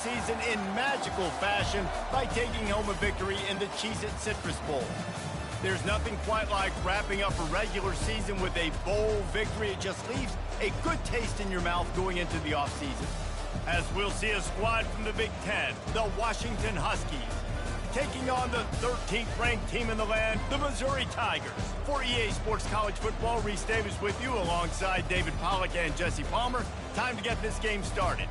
season in magical fashion by taking home a victory in the Cheez-It Citrus Bowl. There's nothing quite like wrapping up a regular season with a bowl victory. It just leaves a good taste in your mouth going into the offseason. As we'll see a squad from the Big Ten, the Washington Huskies, taking on the 13th ranked team in the land, the Missouri Tigers. For EA Sports College Football, Reese Davis with you alongside David Pollack and Jesse Palmer. Time to get this game started.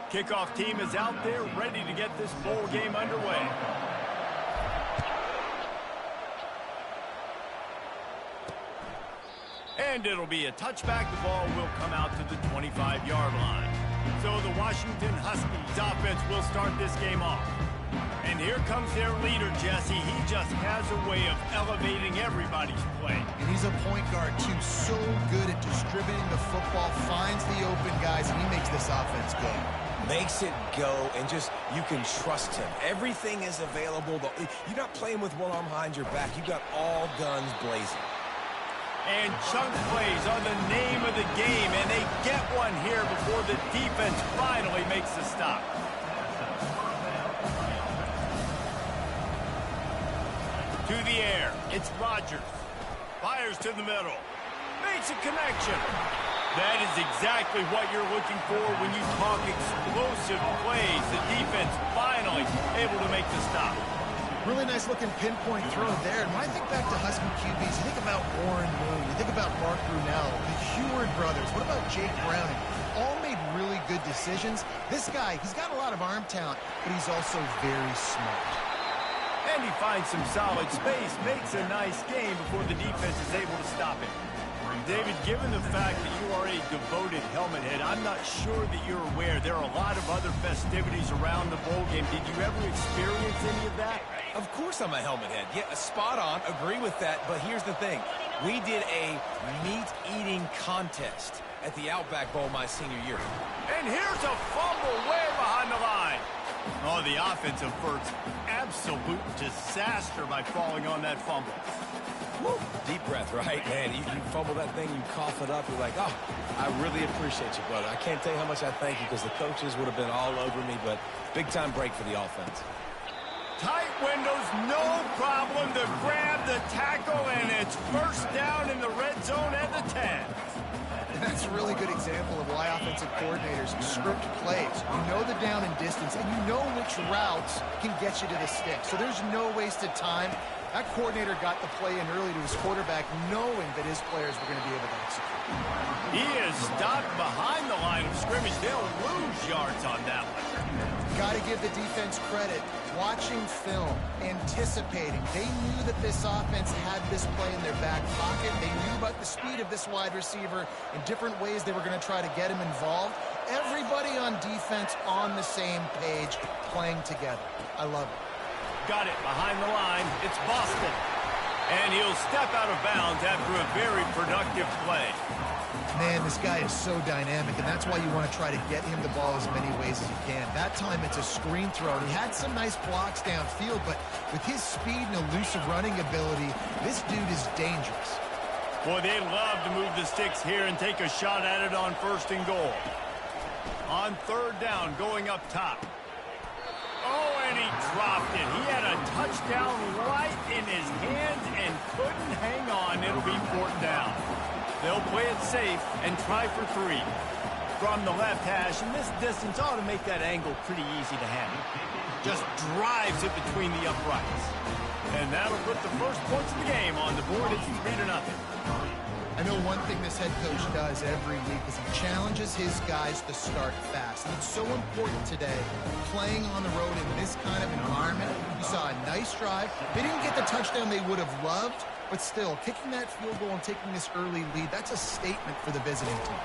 Kickoff team is out there ready to get this bowl game underway. And it'll be a touchback. The ball will come out to the 25-yard line. So the Washington Huskies offense will start this game off. And here comes their leader, Jesse. He just has a way of elevating everybody's play. And he's a point guard, too. So good at distributing the football, finds the open guys, and he makes this offense go. Makes it go, and just, you can trust him. Everything is available. You're not playing with one arm behind your back. You got all guns blazing. And chunk plays are the name of the game, and they get one here before the defense finally makes the stop. To the air, it's Rodgers. Fires to the middle. Makes a connection. That is exactly what you're looking for when you talk explosive plays. The defense finally able to make the stop. Really nice looking pinpoint throw there. And when I think back to Husky QBs, you think about Warren Moon, you think about Mark Brunell, the Heward brothers. What about Jake Browning? All made really good decisions. This guy, he's got a lot of arm talent, but he's also very smart. And he finds some solid space, makes a nice game before the defense is able to stop him. David, given the fact that you are a devoted helmet head, I'm not sure that you're aware there are a lot of other festivities around the bowl game. Did you ever experience any of that? Of course I'm a helmet head. Yeah, spot on. Agree with that. But here's the thing. We did a meat-eating contest at the Outback Bowl my senior year. And here's a fumble way behind the line. Oh, the offensive first. Absolute disaster by falling on that fumble. Woo. Deep breath, right? Man, you fumble that thing, you cough it up, you're like, oh, I really appreciate you, brother. I can't tell you how much I thank you because the coaches would have been all over me, but big-time break for the offense. Tight windows, no problem to grab the tackle, and it's first down in the red zone at the 10. And that's a really good example of why offensive coordinators script plays. You know the down and distance, and you know which routes can get you to the stick. So there's no wasted time. That coordinator got the play in early to his quarterback, knowing that his players were going to be able to execute. He is stopped behind the line of scrimmage. They'll lose yards on that one. Got to give the defense credit. Watching film, anticipating. They knew that this offense had this play in their back pocket. They knew about the speed of this wide receiver in different ways they were going to try to get him involved. Everybody on defense on the same page, playing together. I love it. Got it behind the line. It's Boston. And he'll step out of bounds after a very productive play. Man, this guy is so dynamic, and that's why you want to try to get him the ball as many ways as you can. That time, it's a screen throw. He had some nice blocks downfield, but with his speed and elusive running ability, this dude is dangerous. Boy, they love to move the sticks here and take a shot at it on first and goal. On third down, going up top. Oh, and he dropped it. He had a touchdown right in his hands and couldn't hang on. It'll be fourth down. They'll play it safe and try for 3. From the left hash, and this distance ought to make that angle pretty easy to handle. Just drives it between the uprights. And that'll put the first points of the game on the board. It's 3-0. I know one thing this head coach does every week is he challenges his guys to start fast. And it's so important today, playing on the road in this kind of environment. You saw a nice drive. They didn't get the touchdown they would have loved, but still, kicking that field goal and taking this early lead, that's a statement for the visiting team.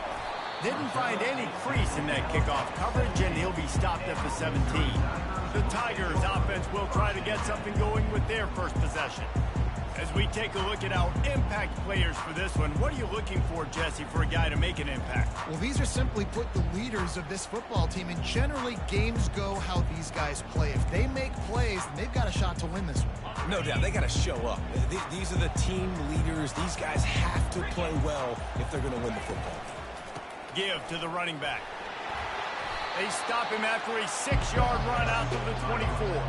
Didn't find any crease in that kickoff coverage, and he'll be stopped at the 17. The Tigers offense will try to get something going with their first possession. As we take a look at our impact players for this one, what are you looking for, Jesse, for a guy to make an impact? Well, these are simply put the leaders of this football team, and generally games go how these guys play. If they make plays, then they've got a shot to win this one. No doubt, they got to show up. These are the team leaders. These guys have to play well if they're going to win the football game. Give to the running back. They stop him after a 6-yard run out to the 24.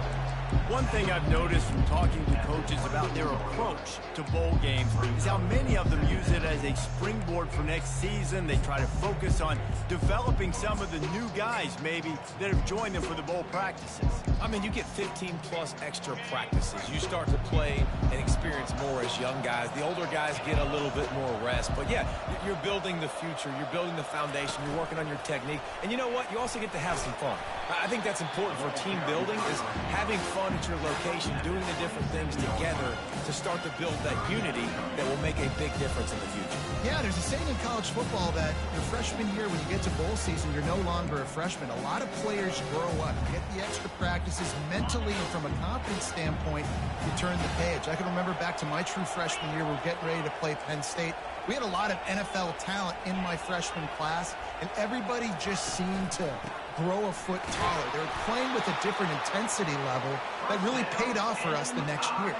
One thing I've noticed from talking to coaches about their approach to bowl games is how many of them use it as a springboard for next season. They try to focus on developing some of the new guys, maybe, that have joined them for the bowl practices. I mean, you get 15-plus extra practices. You start to play and experience more as young guys. The older guys get a little bit more rest. But, yeah, you're building the future. You're building the foundation. You're working on your technique. And you know what? You also get to have some fun. I think that's important for team building, is having fun at your location, doing the different things together to start to build that unity that will make a big difference in the future. Yeah, there's a saying in college football that your freshman year, when you get to bowl season, you're no longer a freshman. A lot of players grow up, get the extra practices mentally, and from a confidence standpoint, you turn the page. I can remember back to my true freshman year, we're getting ready to play Penn State. We had a lot of NFL talent in my freshman class, and everybody just seemed to grow a foot taller. They were playing with a different intensity level that really paid off for us the next year.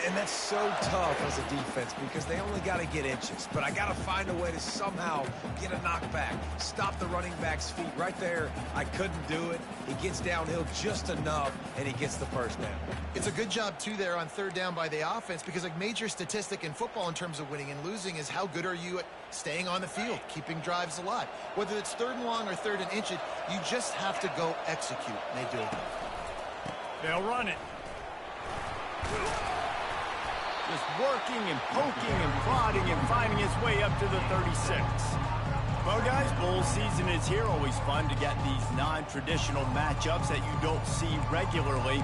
And that's so tough as a defense because they only got to get inches. But I got to find a way to somehow get a knockback, stop the running back's feet right there. I couldn't do it. He gets downhill just enough, and he gets the first down. It's a good job, too, there on third down by the offense because a major statistic in football in terms of winning and losing is how good are you at staying on the field, keeping drives alive. Whether it's third and long or third and inches, you just have to go execute, and they do it. They'll run it. Just working and poking and prodding and finding his way up to the 36. Well, guys, bowl season is here. Always fun to get these non-traditional matchups that you don't see regularly.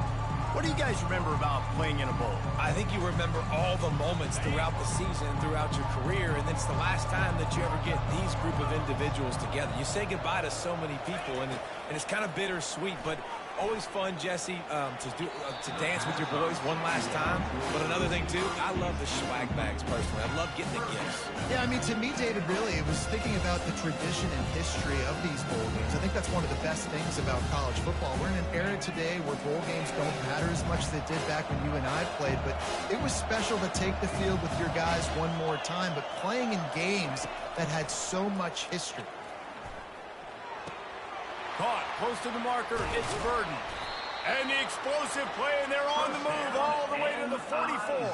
What do you guys remember about playing in a bowl? I think you remember all the moments throughout the season, throughout your career, and it's the last time that you ever get these group of individuals together. You say goodbye to so many people, and it's kind of bittersweet, but always fun, Jesse, to dance with your boys one last time. But another thing, too, I love the swag bags, personally. I love getting the gifts. Yeah, I mean, to me, David, really, it was thinking about the tradition and history of these bowl games. I think that's one of the best things about college football. We're in an era today where bowl games don't matter as much as they did back when you and I played, but it was special to take the field with your guys one more time, but playing in games that had so much history. Caught, close to the marker, it's Burden. And the explosive play, and they're on the move all the way to the 44.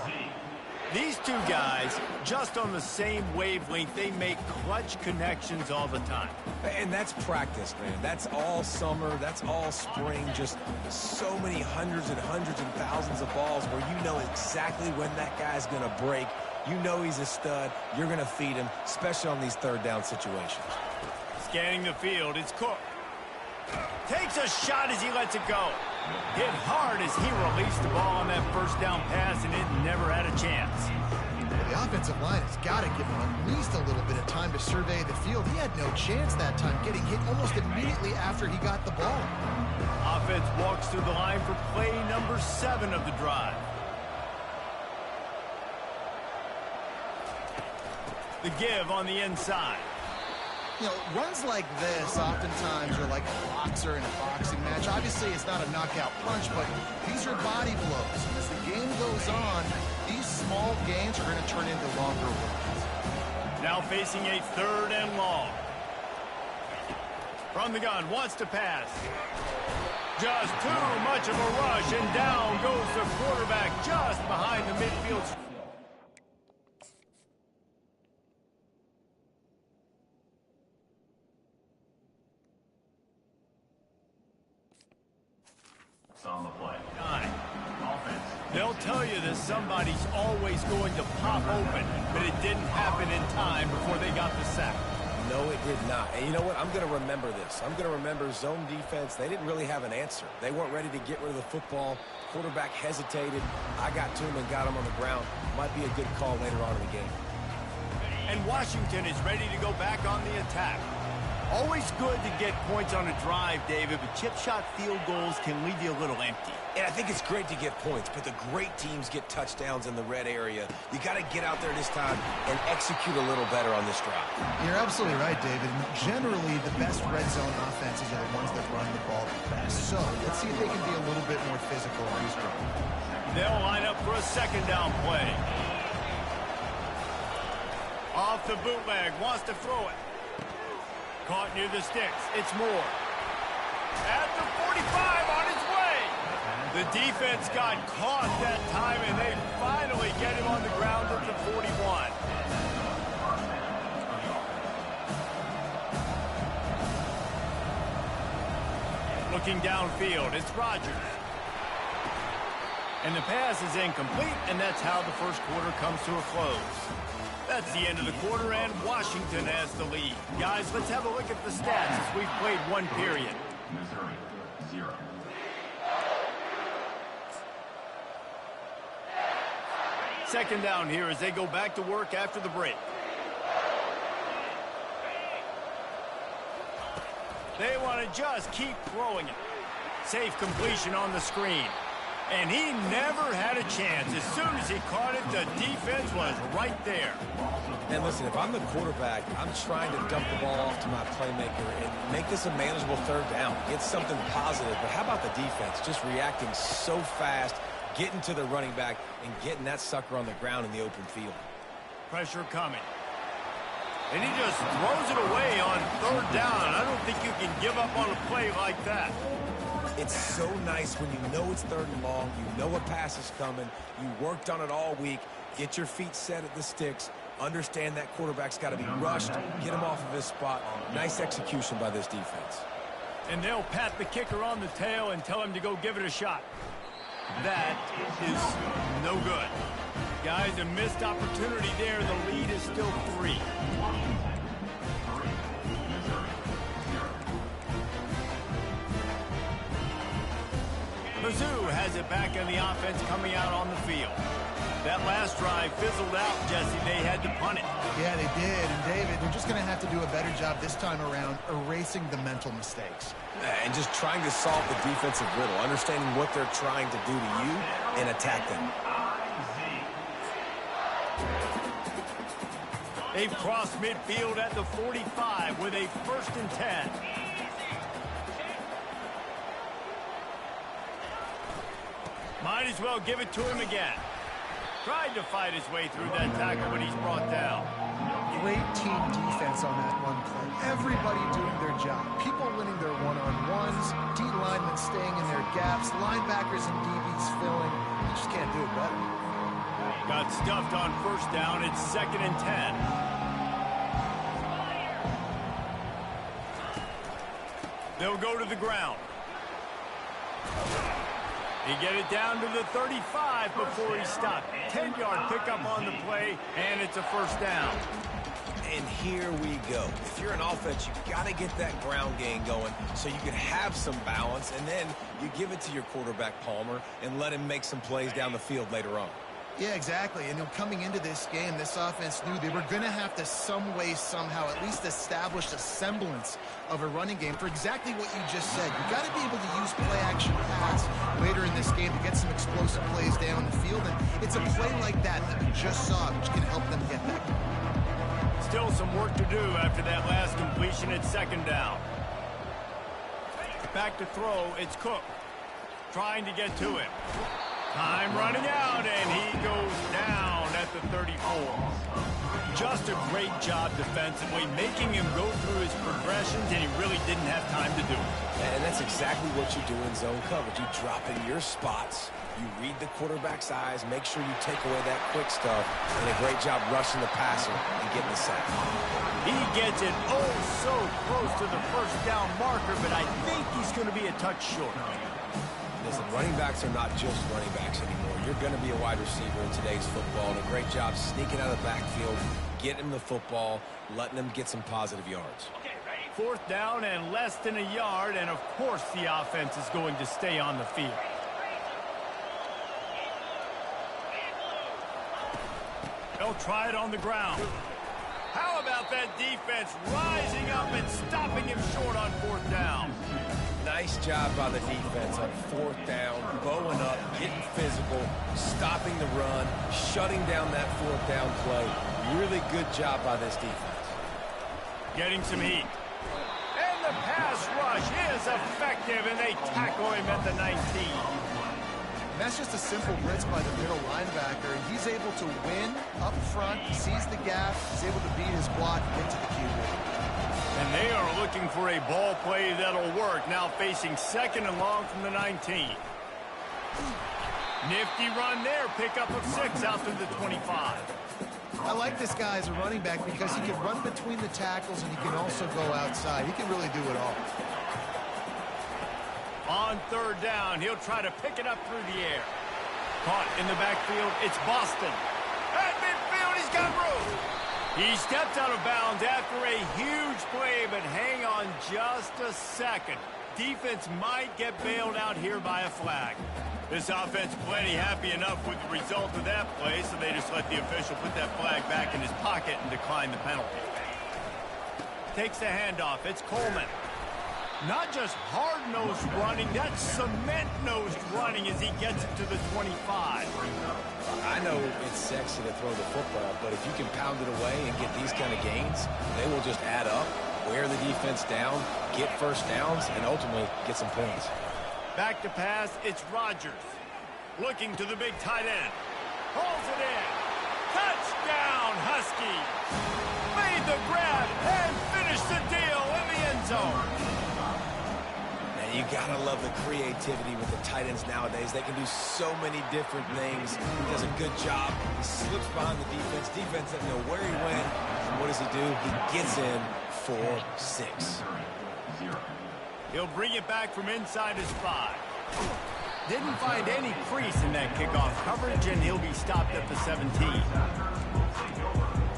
These two guys, just on the same wavelength, they make clutch connections all the time. And that's practice, man. That's all summer. That's all spring. Just so many hundreds and thousands of balls where you know exactly when that guy's going to break. You know he's a stud. You're going to feed him, especially on these third down situations. Scanning the field, it's Cook. Takes a shot as he lets it go. Hit hard as he released the ball on that first down pass, and it never had a chance. The offensive line has got to give him at least a little bit of time to survey the field. He had no chance that time, getting hit almost immediately after he got the ball. Offense walks through the line for play number 7 of the drive. The give on the inside. You know, runs like this oftentimes are like a boxer in a boxing match. Obviously, it's not a knockout punch, but these are body blows. As the game goes on, these small gains are going to turn into longer ones. Now facing a third and long. From the gun, wants to pass. Just too much of a rush, and down goes the quarterback just behind the midfield. On the play. 9. Offense. They'll tell you that somebody's always going to pop open, but it didn't happen in time before they got the sack. No, it did not. And you know what? I'm going to remember this. I'm going to remember zone defense. They didn't really have an answer. They weren't ready to get rid of the football. Quarterback hesitated. I got to him and got him on the ground. Might be a good call later on in the game. And Washington is ready to go back on the attack. Always good to get points on a drive, David, but chip shot field goals can leave you a little empty. And I think it's great to get points, but the great teams get touchdowns in the red area. You got to get out there this time and execute a little better on this drive. You're absolutely right, David. Generally, the best red zone offenses are the ones that run the ball the best. So let's see if they can be a little bit more physical in these drives. They'll line up for a second down play. Off the bootleg, wants to throw it. Caught near the sticks. It's Moore. At the 45, on his way. The defense got caught that time, and they finally get him on the ground at the 41. Looking downfield, it's Rodgers. And the pass is incomplete, and that's how the first quarter comes to a close. That's the end of the quarter, and Washington has the lead. Guys, let's have a look at the stats as we've played one period. Missouri, 0. Second down here as they go back to work after the break. They want to just keep throwing it. Safe completion on the screen. And he never had a chance. As soon as he caught it, the defense was right there. And listen, if I'm the quarterback, I'm trying to dump the ball off to my playmaker and make this a manageable third down. Get something positive. But how about the defense? Just reacting so fast, getting to the running back, and getting that sucker on the ground in the open field. Pressure coming. And he just throws it away on third down. I don't think you can give up on a play like that. It's so nice when you know it's third and long, you know a pass is coming, you worked on it all week, get your feet set at the sticks, understand that quarterback's got to be rushed, get him off of his spot. Nice execution by this defense. And they'll pat the kicker on the tail and tell him to go give it a shot. That is no good. Guys, a missed opportunity there. The lead is still 3. Mizzou has it back on the offense coming out on the field. That last drive fizzled out, Jesse. They had to punt it. Yeah, they did. And, David, they're just going to have to do a better job this time around erasing the mental mistakes. And just trying to solve the defensive riddle, understanding what they're trying to do to you and attack them. They've crossed midfield at the 45 with a 1st and 10. Might as well give it to him again. Tried to fight his way through that tackle, but he's brought down. Great team defense on that one play. Everybody doing their job. People winning their one-on-ones, D linemen staying in their gaps, linebackers and DBs filling. You just can't do it better. Got stuffed on 1st down. It's 2nd and 10. They'll go to the ground. He get it down to the 35 before he stopped. 10-yard pickup on the play, and it's a 1st down. And here we go. If you're an offense, you've got to get that ground game going so you can have some balance, and then you give it to your quarterback, Palmer, and let him make some plays down the field later on. Yeah, exactly. And coming into this game, this offense knew they were going to have to some way, somehow, at least establish a semblance of a running game for exactly what you just said. You got to be able to use play-action pass later in this game to get some explosive plays down the field. And it's a play like that that we just saw, which can help them get that going. Still some work to do after that last completion at 2nd down. Back to throw, it's Cook. Trying to get to him. Time running out, and he goes down at the 34. Just a great job defensively, making him go through his progressions, and he really didn't have time to do it. And that's exactly what you do in zone coverage. You drop in your spots, you read the quarterback's eyes, make sure you take away that quick stuff, and a great job rushing the passer and getting the sack. He gets it oh so close to the 1st down marker, but I think he's going to be a touch short. Listen, running backs are not just running backs anymore. You're going to be a wide receiver in today's football, and a great job sneaking out of the backfield, getting the football, letting them get some positive yards. 4th down and less than a yard, and of course the offense is going to stay on the field. They'll try it on the ground. How about that defense rising up and stopping him short on 4th down? Nice job by the defense on 4th down, bowing up, getting physical, stopping the run, shutting down that 4th down play. Really good job by this defense. Getting some heat. And the pass rush is effective, and they tackle him at the 19. And that's just a simple blitz by the middle linebacker, and he's able to win up front, sees the gap, he's able to beat his block and get to the QB. And they are looking for a ball play that'll work, now facing 2nd and long from the 19. Nifty run there, pickup of 6 out to the 25. I like this guy as a running back because he can run between the tackles and he can also go outside. He can really do it all. On 3rd down, he'll try to pick it up through the air. Caught in the backfield, it's Boston. At midfield, he's got room. He stepped out of bounds after a huge play, but hang on just a second. Defense might get bailed out here by a flag. This offense plenty happy enough with the result of that play, so they just let the official put that flag back in his pocket and decline the penalty. Takes the handoff. It's Coleman. Not just hard-nosed running, that's cement-nosed running as he gets it to the 25. I know it's sexy to throw the football, but if you can pound it away and get these kind of gains, they will just add up, wear the defense down, get 1st downs, and ultimately get some points. Back to pass, it's Rodgers. Looking to the big tight end. Holds it in. Touchdown, Huskies. Made the grab and finished the deal in the end zone. You gotta love the creativity with the tight ends nowadays. They can do so many different things. He does a good job. He slips behind the defense. Defense doesn't know where he went. And what does he do? He gets in for 6. He'll bring it back from inside his 5. Didn't find any crease in that kickoff coverage, and he'll be stopped at the 17.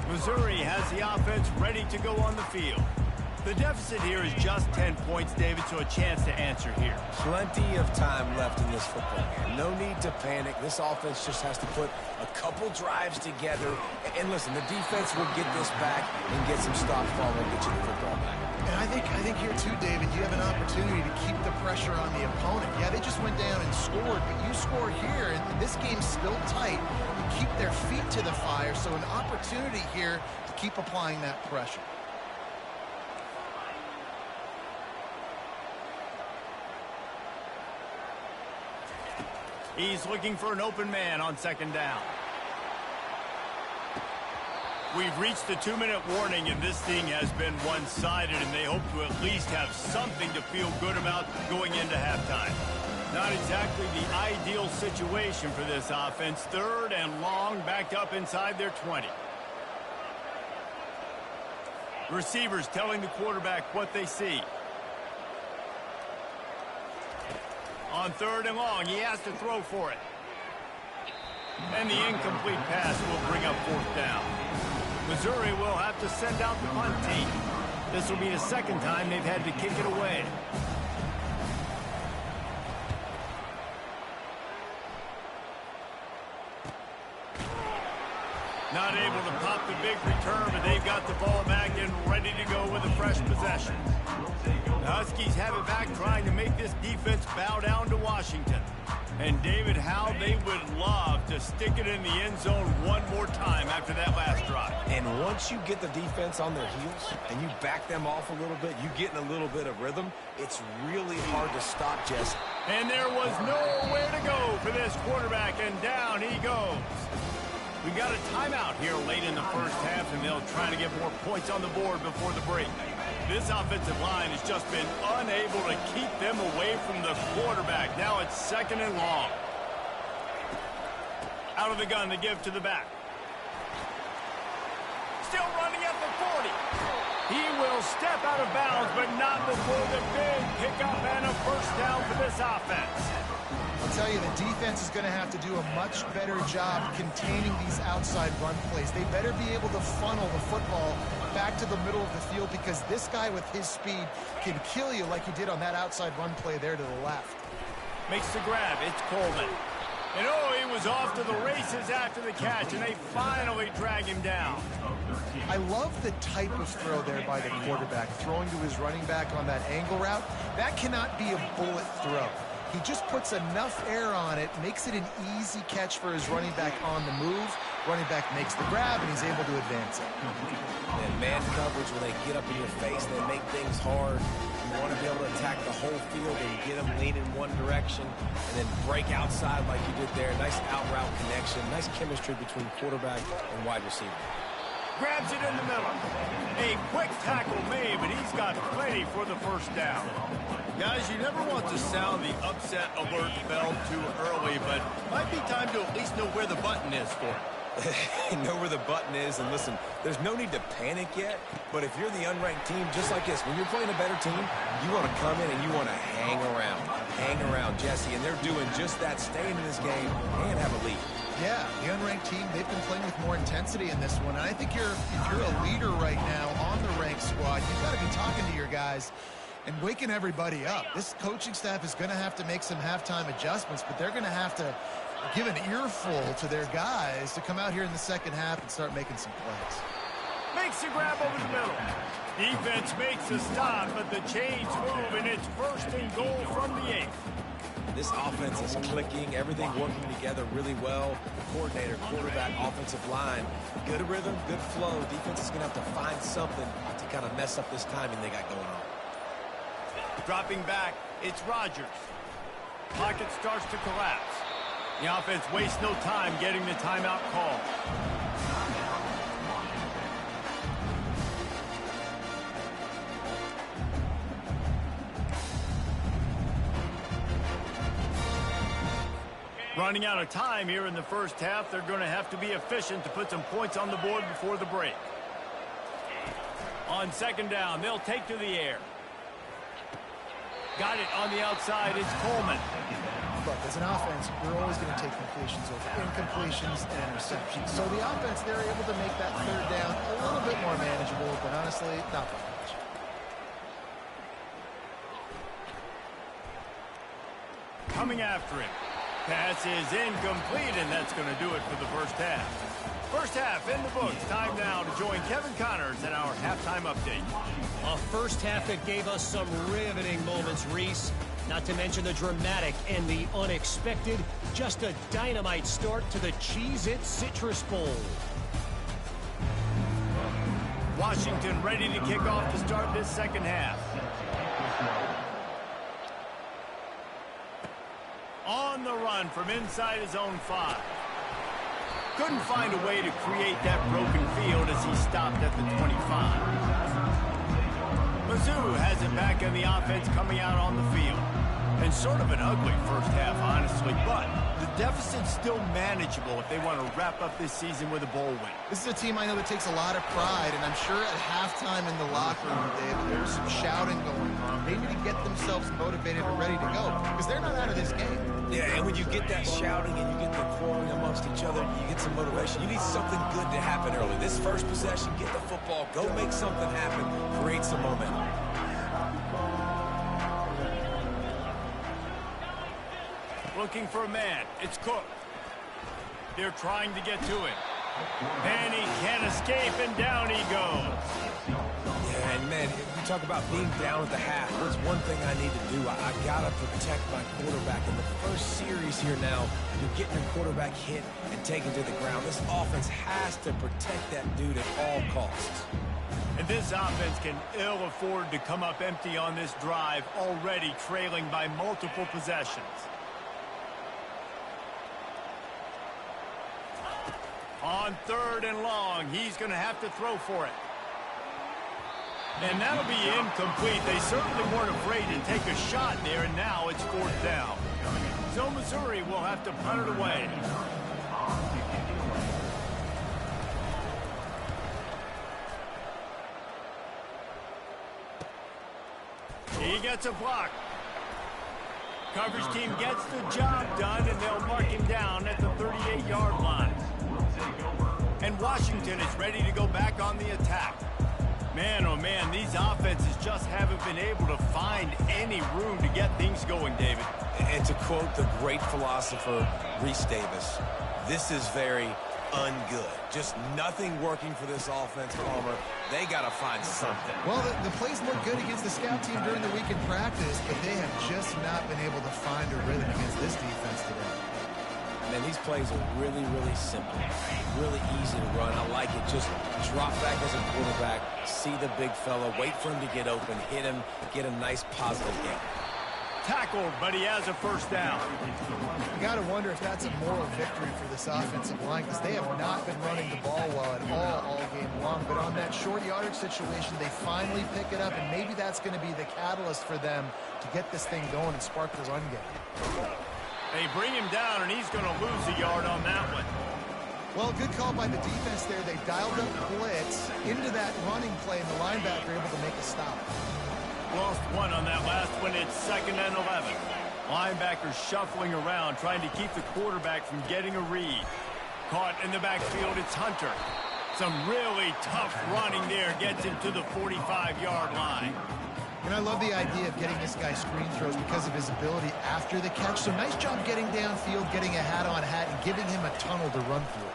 Missouri has the offense ready to go on the field. The deficit here is just 10 points, David, so a chance to answer here. Plenty of time left in this football game. No need to panic. This offense just has to put a couple drives together. And listen, the defense will get this back and get some stop fall and get you the football back. And I think here too, David, you have an opportunity to keep the pressure on the opponent. Yeah, they just went down and scored, but you score here, and this game's still tight. You keep their feet to the fire, so an opportunity here to keep applying that pressure. He's looking for an open man on 2nd down. We've reached the 2-minute warning, and this thing has been one-sided, and they hope to at least have something to feel good about going into halftime. Not exactly the ideal situation for this offense. 3rd and long, backed up inside their 20. Receivers telling the quarterback what they see. On 3rd and long, he has to throw for it. And the incomplete pass will bring up 4th down. Missouri will have to send out the punt team. This will be the 2nd time they've had to kick it away. Not able to pop the big return, but they've got the ball back and ready to go with a fresh possession. The Huskies have it back, trying to make this defense bow down to Washington. And David, how they would love to stick it in the end zone one more time after that last drive. And once you get the defense on their heels and you back them off a little bit, you get in a little bit of rhythm, it's really hard to stop, Jesse. And there was nowhere to go for this quarterback, and down he goes. We got a timeout here late in the first half, and they'll try to get more points on the board before the break. This offensive line has just been unable to keep them away from the quarterback. Now it's 2nd and long. Out of the gun to give to the back. Still running at the 40. He will step out of bounds, but not before the big pickup and a 1st down for this offense. I'll tell you, the defense is going to have to do a much better job containing these outside run plays. They better be able to funnel the football back to the middle of the field, because this guy with his speed can kill you like he did on that outside run play there to the left. Makes the grab. It's Coleman. And oh, he was off to the races after the catch, and they finally drag him down. I love the type of throw there by the quarterback, throwing to his running back on that angle route. That cannot be a bullet throw. He just puts enough air on it, makes it an easy catch for his running back on the move. Running back makes the grab, and he's able to advance it. And man coverage, when they get up in your face, they make things hard. You want to be able to attack the whole field and get them leaning one direction and then break outside like you did there. Nice out route connection, nice chemistry between quarterback and wide receiver. Grabs it in the middle. A quick tackle made, but he's got plenty for the first down. Guys, you never want to sound the upset alert bell too early, but might be time to at least know where the button is for it. Know where the button is, and listen, there's no need to panic yet, but if you're the unranked team, just like this, when you're playing a better team, you want to come in and you want to hang around, Jesse, and they're doing just that, staying in this game and have a lead. Yeah, the unranked team, they've been playing with more intensity in this one, and I think if you're a leader right now on the ranked squad, you've got to be talking to your guys and waking everybody up. This coaching staff is going to have to make some halftime adjustments, but they're going to have to give an earful to their guys to come out here in the second half and start making some plays. Makes a grab over the middle. Defense makes a stop, but the chains move, and it's first and goal from the 8. This offense is clicking, everything working together really well. Coordinator, quarterback, offensive line, good rhythm, good flow. Defense is going to have to find something to kind of mess up this timing they got going on. Dropping back, it's Rodgers. Pocket starts to collapse. The offense wastes no time getting the timeout call. Running out of time here in the first half, they're going to have to be efficient to put some points on the board before the break. On second down, they'll take to the air. Got it on the outside, it's Coleman. Look, as an offense, you're always going to take completions over incompletions and interceptions. So the offense, they're able to make that third down a little bit more manageable, but honestly, not that much. Coming after him. Pass is incomplete, and that's going to do it for the first half. First half in the books. Time now to join Kevin Connors in our halftime update. A first half that gave us some riveting moments, Reese. Not to mention the dramatic and the unexpected. Just a dynamite start to the Cheez-It Citrus Bowl. Washington ready to kick off to start this second half. On the run from inside his own 5. Couldn't find a way to create that broken field as he stopped at the 25. Mizzou has it back in the offense coming out on the field. And sort of an ugly first half, honestly, but the deficit's still manageable if they want to wrap up this season with a bowl win. This is a team I know that takes a lot of pride, and I'm sure at halftime in the locker room, Dave, there's some shouting going on. They need to get themselves motivated and ready to go, because they're not out of this game. Yeah, and when you get that shouting and you get the quarreling amongst each other, you get some motivation. You need something good to happen early. This first possession, get the football, go make something happen, create some momentum. Looking for a man. It's Cook. They're trying to get to him. And he can't escape, and down he goes. Yeah, and man, you talk about being down at the half. What's one thing I need to do? I got to protect my quarterback. In the first series here now, you're getting your quarterback hit and taken to the ground. This offense has to protect that dude at all costs. And this offense can ill afford to come up empty on this drive, already trailing by multiple possessions. On third and long, he's going to have to throw for it. And that'll be incomplete. They certainly weren't afraid to take a shot there, and now it's fourth down. So Missouri will have to punt it away. He gets a block. Coverage team gets the job done, and they'll mark him down at the 38-yard line. And Washington is ready to go back on the attack. Man, oh man, these offenses just haven't been able to find any room to get things going, David. And to quote the great philosopher Reese Davis, this is very ungood. Just nothing working for this offense, Palmer. They got to find something. Well, the plays look good against the scout team during the week in practice, but they have just not been able to find a rhythm against this defense today. Man, these plays are really, really simple. Really easy to run. I like it. Just drop back as a quarterback, see the big fella, wait for him to get open, hit him, get a nice positive game. Tackled, but he has a first down. You got to wonder if that's a moral victory for this offensive line, because they have not been running the ball well at all game long. But on that short yardage situation, they finally pick it up, and maybe that's going to be the catalyst for them to get this thing going and spark the run game. They bring him down, and he's going to lose a yard on that one. Well, good call by the defense there. They dialed up blitz into that running play, and the linebacker able to make a stop. Lost one on that last one. It's 2nd and 11. Linebackers shuffling around, trying to keep the quarterback from getting a read. Caught in the backfield, it's Hunter. Some really tough running there gets him to the 45-yard line. And I love the idea of getting this guy screen throws because of his ability after the catch. So nice job getting downfield, getting a hat-on-hat, and giving him a tunnel to run through.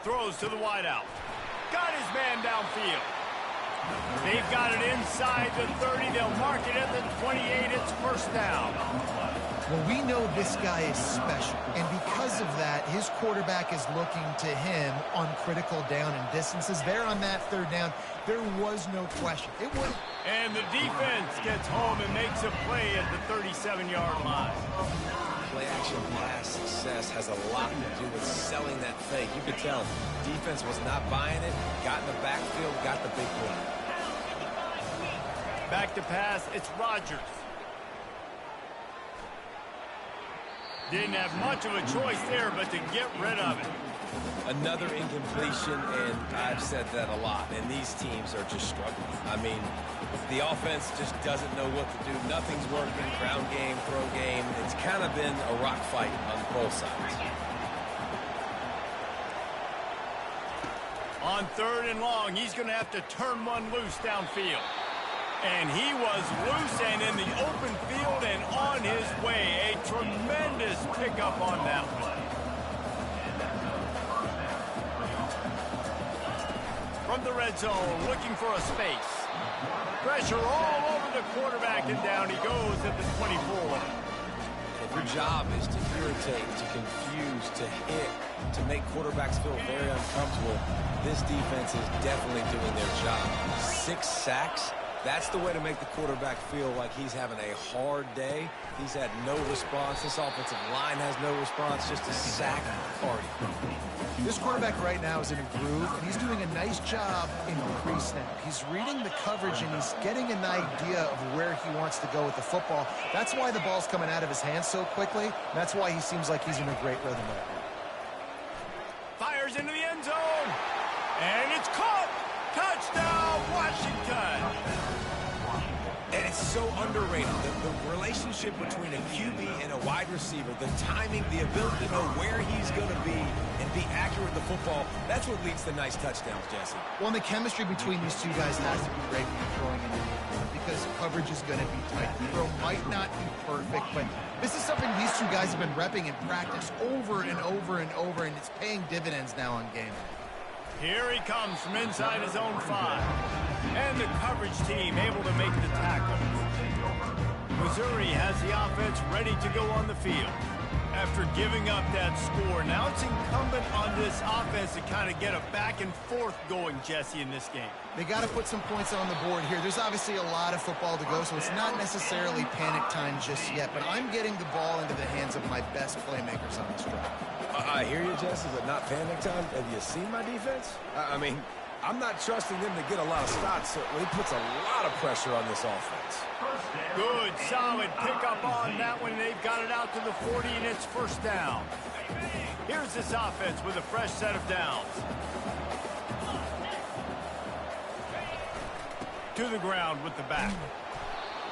Throws to the wideout. Got his man downfield. They've got it inside the 30. They'll mark it at the 28. It's first down. Well, we know this guy is special, and because of that, his quarterback is looking to him on critical down and distances. There on that 3rd down, there was no question. It would. And the defense gets home and makes a play at the 37-yard line. Play-action pass success has a lot to do with selling that fake. You could tell defense was not buying it, got in the backfield, got the big play. Back to pass, it's Rodgers. Didn't have much of a choice there, but to get rid of it. Another incompletion, and I've said that a lot, and these teams are just struggling. I mean, the offense just doesn't know what to do. Nothing's working. Ground game, throw game. It's kind of been a rock fight on both sides. On 3rd and long, he's going to have to turn one loose downfield. And he was loose and in the open field and on his way. A tremendous pickup on that one. From the red zone, looking for a space. Pressure all over the quarterback, and down he goes at the 24. If your job is to irritate, to confuse, to hit, to make quarterbacks feel very uncomfortable, this defense is definitely doing their job. 6 sacks. That's the way to make the quarterback feel like he's having a hard day. He's had no response. This offensive line has no response, just a sack party. This quarterback right now is in a groove, and he's doing a nice job in pre-snap. He's reading the coverage, and he's getting an idea of where he wants to go with the football. That's why the ball's coming out of his hands so quickly. That's why he seems like he's in a great rhythm right now. Fires into the end zone, and it's caught. Touchdown, Washington. And it's so underrated. The relationship between a QB and a wide receiver, the timing, the ability to know where he's going to be and be accurate with the football, that's what leads to nice touchdowns, Jesse. Well, and the chemistry between these two guys has to be great when you're throwing into the end, because coverage is going to be tight. The throw might not be perfect, but this is something these two guys have been repping in practice over and over and over, and it's paying dividends now on game day. Here he comes from inside his own 5. And the coverage team able to make the tackle. Missouri has the offense ready to go on the field. After giving up that score, now it's incumbent on this offense to kind of get a back and forth going, Jesse, in this game. They got to put some points on the board here. There's obviously a lot of football to go, so it's not necessarily panic time just yet, but I'm getting the ball into the hands of my best playmakers on this drive. I hear you, Jesse, but not panic time. Have you seen my defense? I mean, I'm not trusting them to get a lot of stops, so he puts a lot of pressure on this offense. Good, solid pickup on that one. They've got it out to the 40, and it's first down. Here's this offense with a fresh set of downs. To the ground with the back.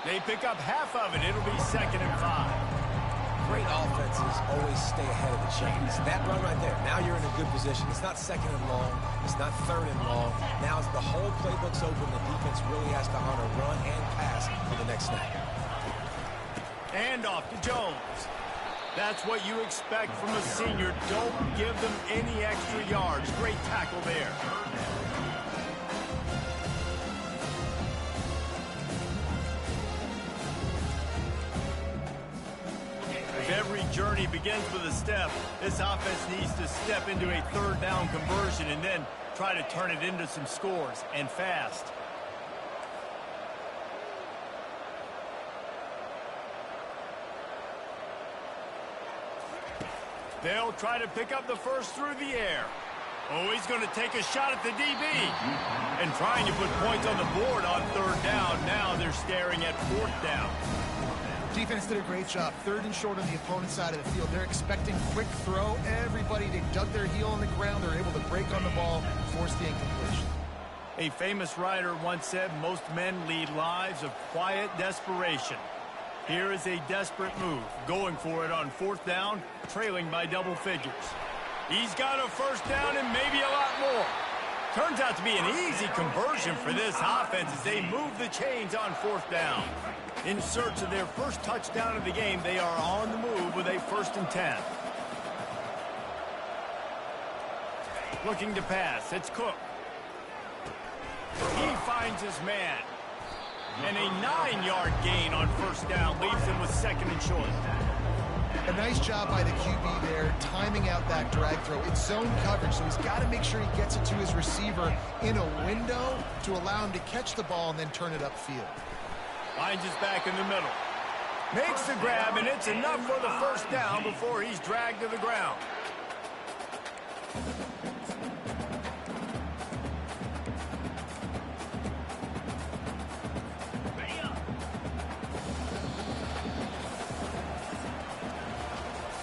They pick up half of it. It'll be 2nd and 5. great offenses always stay ahead of the chains. That run right there, now you're in a good position. It's not second and long. It's not third and long. Now as the whole playbook's open, the defense really has to honor run and pass on the next snap. And off to Jones. That's what you expect from a senior. Don't give them any extra yards. Great tackle there. If every journey begins with a step, this offense needs to step into a third down conversion and then try to turn it into some scores, and fast. They'll try to pick up the first through the air. Oh, he's going to take a shot at the DB. And trying to put points on the board on third down. Now they're staring at fourth down. Defense did a great job. Third and short on the opponent's side of the field. They're expecting quick throw. Everybody, they dug their heel on the ground. They're able to break on the ball, force the incompletion. A famous writer once said, most men lead lives of quiet desperation. Here is a desperate move, going for it on fourth down, trailing by double figures. He's got a first down and maybe a lot more. Turns out to be an easy conversion for this offense as they move the chains on fourth down. In search of their first touchdown of the game, they are on the move with a 1st and 10. Looking to pass, it's Cook. He finds his man. And a 9-yard gain on first down leaves him with 2nd and short. A nice job by the QB there, timing out that drag throw. It's zone coverage, so he's got to make sure he gets it to his receiver in a window to allow him to catch the ball and then turn it upfield. Finds his back in the middle. Makes the grab, and it's enough for the first down before he's dragged to the ground.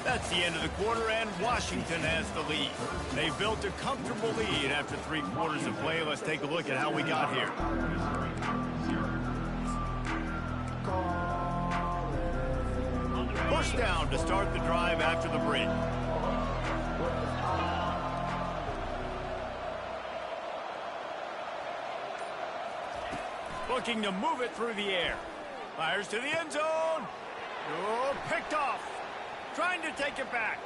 That's the end of the quarter, and Washington has the lead. They built a comfortable lead after 3 quarters of play. Let's take a look at how we got here. First down to start the drive after the break. Looking to move it through the air. Fires to the end zone. Oh, picked off. Trying to take it back.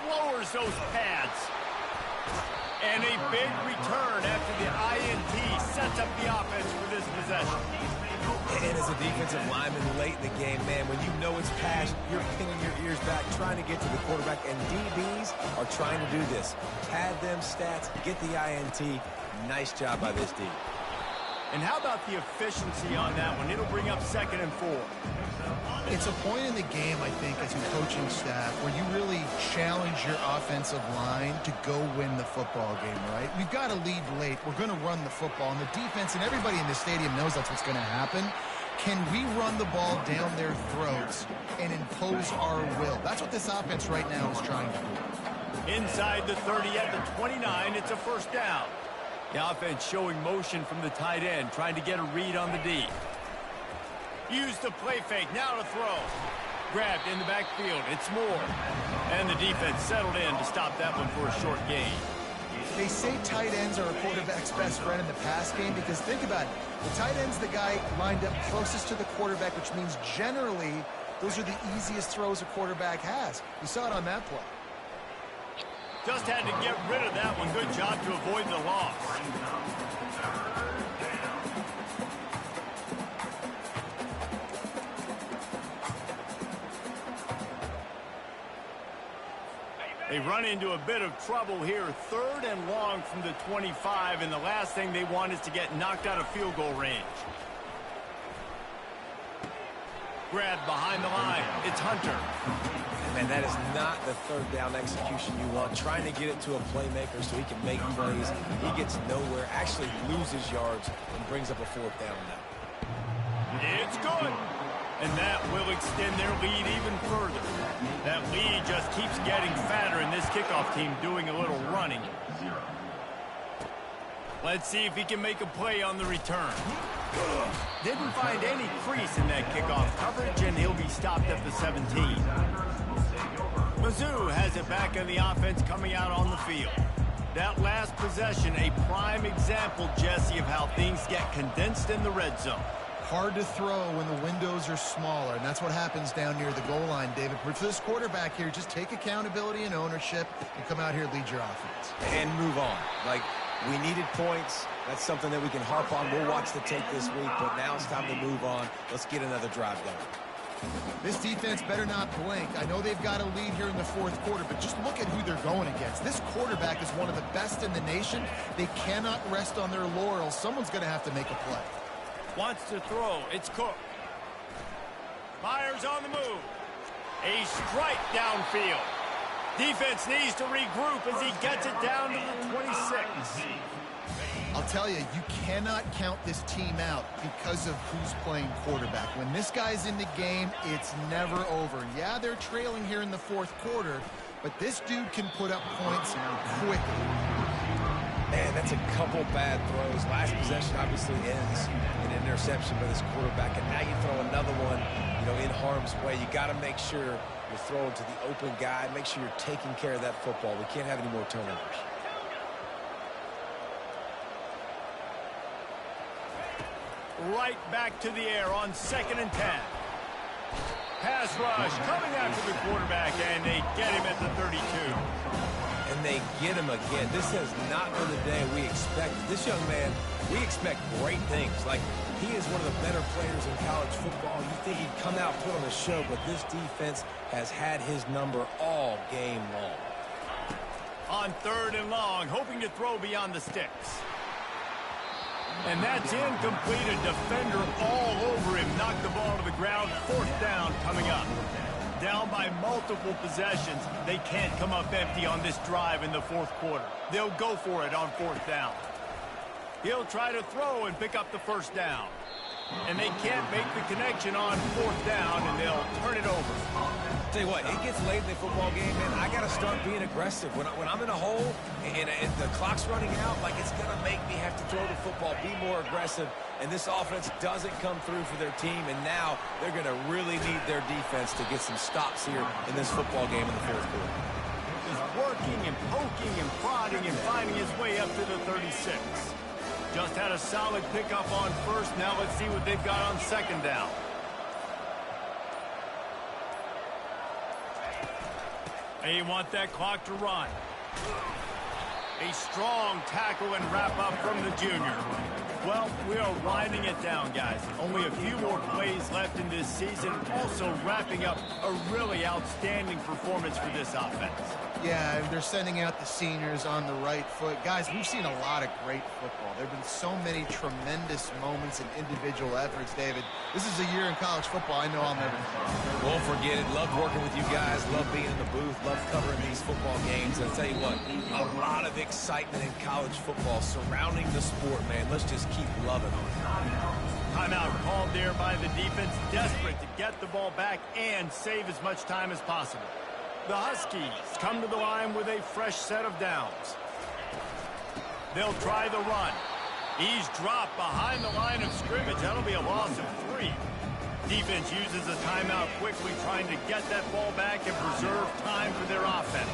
Lowers those pads. And a big return after the INT sets up the offense for this possession. And as a defensive lineman late in the game, man, when you know it's pass, you're pinning your ears back, trying to get to the quarterback, and DBs are trying to do this. Pad them stats, get the INT. Nice job by this D. And how about the efficiency on that one? It'll bring up 2nd and 4. It's a point in the game, I think, as a coaching staff, where you really challenge your offensive line to go win the football game, right? We've got to lead late. We're going to run the football. And the defense and everybody in the stadium knows that's what's going to happen. Can we run the ball down their throats and impose our will? That's what this offense right now is trying to do. Inside the 30 at the 29, it's a first down. The offense showing motion from the tight end, trying to get a read on the D. Use the play fake, now to throw. Grabbed in the backfield, it's Moore. And the defense settled in to stop that one for a short gain. They say tight ends are a quarterback's best friend in the pass game because think about it. The tight end's the guy lined up closest to the quarterback, which means generally those are the easiest throws a quarterback has. We saw it on that play. Just had to get rid of that one. Good job to avoid the loss. They run into a bit of trouble here. 3rd and long from the 25, and the last thing they want is to get knocked out of field goal range. Grabbed behind the line. It's Hunter. Man, that is not the third down execution you want. Trying to get it to a playmaker so he can make plays. He gets nowhere, actually loses yards, and brings up a 4th down now. It's good. And that will extend their lead even further. That lead just keeps getting fatter, and this kickoff team doing a little running. Let's see if he can make a play on the return. Didn't find any crease in that kickoff coverage, and he'll be stopped at the 17. Mizzou has it back in the offense coming out on the field. That last possession, a prime example, Jesse, of how things get condensed in the red zone. Hard to throw when the windows are smaller, and that's what happens down near the goal line, David. But for this quarterback here, just take accountability and ownership and come out here and lead your offense. And move on. Like, we needed points. That's something that we can harp on. We'll watch the tape this week, but now it's time to move on. Let's get another drive going. This defense better not blink. I know they've got a lead here in the fourth quarter, but just look at who they're going against. This quarterback is one of the best in the nation. They cannot rest on their laurels. Someone's going to have to make a play. Wants to throw. It's Cook. Myers on the move. A strike downfield. Defense needs to regroup as he gets it down to the 26. I'll tell you, you cannot count this team out because of who's playing quarterback. When this guy's in the game, it's never over. Yeah, they're trailing here in the fourth quarter, but this dude can put up points quickly. Man, that's a couple bad throws. Last possession obviously ends in an interception by this quarterback, and now you throw another one, in harm's way. You got to make sure you're throwing to the open guy. Make sure you're taking care of that football. We can't have any more turnovers. Right back to the air on 2nd and 10. Pass rush coming after the quarterback, and they get him at the 32. And they get him again. This has not been the day we expected. This young man, we expect great things. Like, he is one of the better players in college football. You think he'd come out, put on a show, but this defense has had his number all game long. On 3rd and long, hoping to throw beyond the sticks. And that's incomplete. A defender all over him. Knocked the ball to the ground. 4th down coming up. Down by multiple possessions. They can't come up empty on this drive in the fourth quarter. They'll go for it on 4th down. He'll try to throw and pick up the 1st down. And they can't make the connection on 4th down, and they'll turn it over. Tell you what, it gets late in the football game, man. I got to start being aggressive. When I'm in a hole and the clock's running out, like, it's going to make me have to throw the football, be more aggressive. And this offense doesn't come through for their team, and now they're going to really need their defense to get some stops here in this football game in the fourth quarter. He's working and poking and prodding and finding his way up to the 36. Just had a solid pickup on 1st. Now let's see what they've got on 2nd down. They want that clock to run. A strong tackle and wrap up from the junior. Well, we are winding it down, guys. Only a few more plays left in this season. Also wrapping up a really outstanding performance for this offense. Yeah, they're sending out the seniors on the right foot. Guys, we've seen a lot of great football. There have been so many tremendous moments and individual efforts, David. This is a year in college football I know I'll never forget. Won't forget it. Love working with you guys. Love being in the booth. Love covering these football games. And I'll tell you what, a lot of excitement in college football surrounding the sport, man. Let's just keep loving on it. Timeout called there by the defense, desperate to get the ball back and save as much time as possible. The Huskies come to the line with a fresh set of downs. They'll try the run. He's dropped behind the line of scrimmage. That'll be a loss of 3. Defense uses a timeout quickly, trying to get that ball back and preserve time for their offense.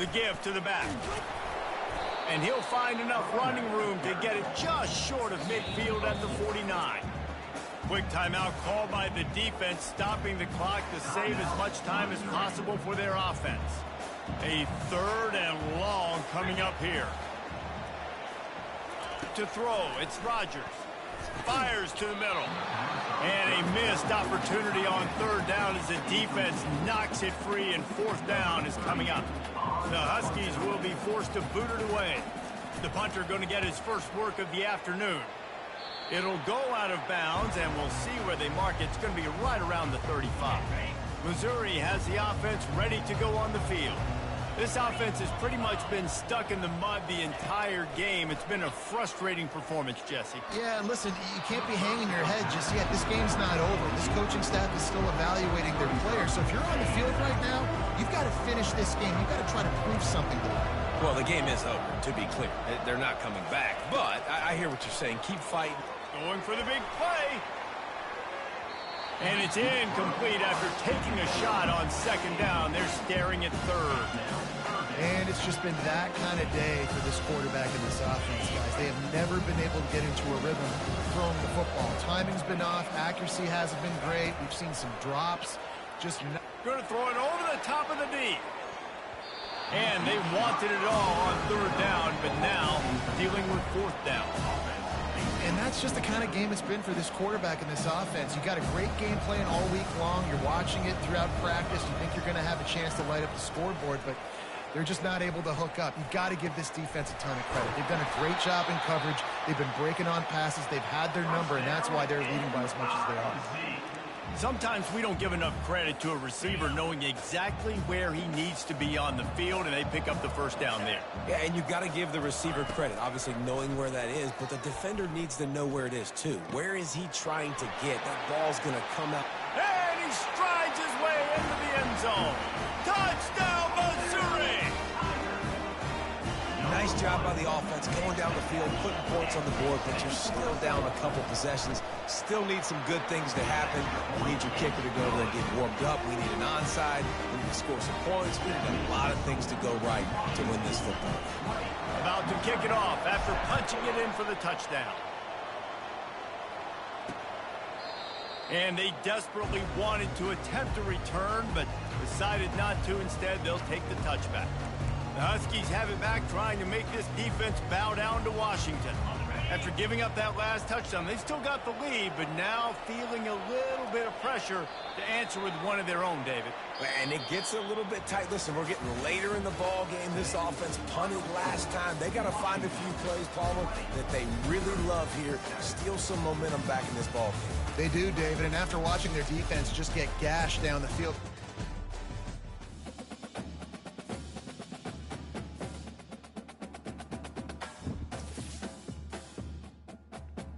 The give to the back. And he'll find enough running room to get it just short of midfield at the 49. Quick timeout called by the defense, stopping the clock to save as much time as possible for their offense. A 3rd and long coming up here. To throw, it's Rodgers. Fires to the middle. And a missed opportunity on 3rd down as the defense knocks it free, and 4th down is coming up. The Huskies will be forced to boot it away. The punter going to get his first work of the afternoon. It'll go out of bounds, and we'll see where they mark it. It's going to be right around the 35. Missouri has the offense ready to go on the field. This offense has pretty much been stuck in the mud the entire game. It's been a frustrating performance, Jesse. Yeah, and listen, you can't be hanging your head just yet. This game's not over. This coaching staff is still evaluating their players. So if you're on the field right now, you've got to finish this game. You've got to try to prove something to them. Well, the game is over, to be clear. They're not coming back. But I hear what you're saying. Keep fighting. Going for the big play. And it's incomplete after taking a shot on second down. They're staring at third now. And it's just been that kind of day for this quarterback and this offense, guys. They have never been able to get into a rhythm throwing the football. Timing's been off. Accuracy hasn't been great. We've seen some drops. Just going to throw it over the top of the knee. And they wanted it all on third down, but now dealing with fourth down. And that's just the kind of game it's been for this quarterback and this offense. You got a great game plan all week long. You're watching it throughout practice. You think you're going to have a chance to light up the scoreboard, but they're just not able to hook up. You've got to give this defense a ton of credit. They've done a great job in coverage. They've been breaking on passes. They've had their number, and that's why they're leading by as much as they are. Sometimes we don't give enough credit to a receiver knowing exactly where he needs to be on the field, and they pick up the first down there. Yeah, and you've got to give the receiver credit, obviously knowing where that is, but the defender needs to know where it is, too. Where is he trying to get? That ball's going to come out. And he strides his way into the end zone. Touchdown, Missouri! Nice job by the offense going down the field, putting points on the board, but you're still down a couple possessions. Still need some good things to happen. You need your kicker to go there and get warmed up. We need an onside. We need to score some points. We need a lot of things to go right to win this football game. About to kick it off after punching it in for the touchdown. And they desperately wanted to attempt a return, but decided not to. Instead, they'll take the touchback. The Huskies have it back, trying to make this defense bow down to Washington. After giving up that last touchdown, they still got the lead, but now feeling a little bit of pressure to answer with one of their own, David. And it gets a little bit tight. Listen, we're getting later in the ball game. This offense punted last time. They got to find a few plays, Palmer, that they really love here. Steal some momentum back in this ball game. They do, David, and after watching their defense just get gashed down the field,